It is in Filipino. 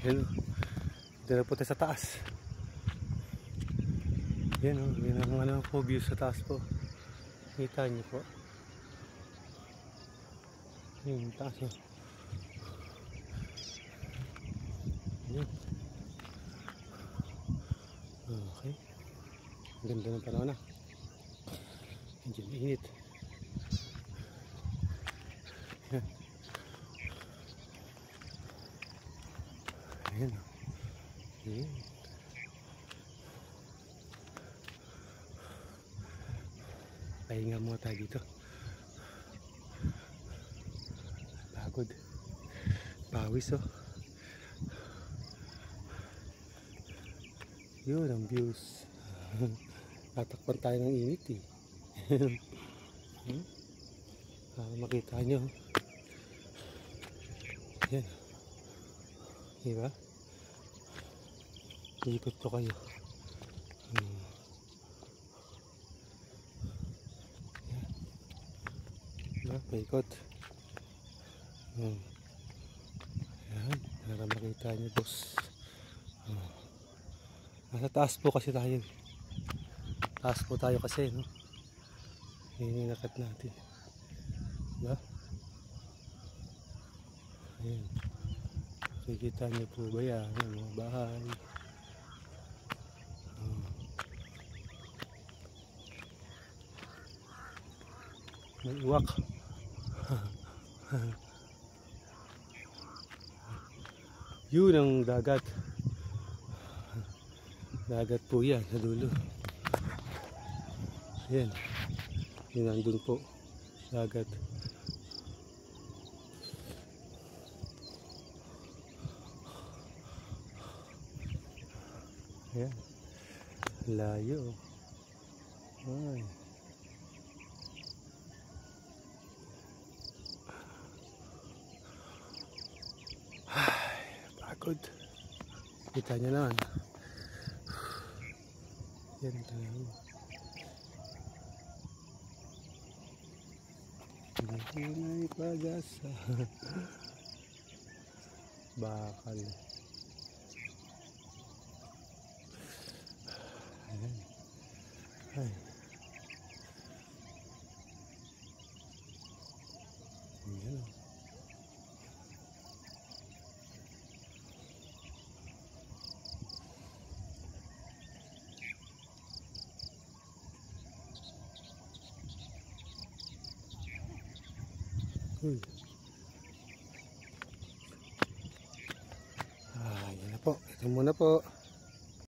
Yan o. Dito na po tayo sa taas. Yan o. Yan ang ano po view sa taas po. Kita niyo po. Yan taas o. Yan. Okay. Ganda ng panahon na. Medyo mainit. Yan. Ayan o. Ayan. Pahinga muna tayo dito. Pagod. Pawis o. Yun ang views. Tatakpan tayo ng init eh. Makita nyo. Yan. Diba? Ikot ko kayo. Yan. Diba? Paikot. Yan. Para makita nyo boss. Nasa taas po kasi tayo. Taas po tayo kasi, no? Hininakat natin. Diba? Ayan. Nakikita niyo po ba yan? Yung mga bahay. May uwak. Yun ang dagat. Dagat po yan sa dulo. Ayan. Yun nandun po. Dagat. Ayan. Layo. Ay. Pagod. Kita nyo naman. Yan tayo. May pag-asa. Bakal. Ayan. Ay. Ayan. Yan na po. Ito muna po.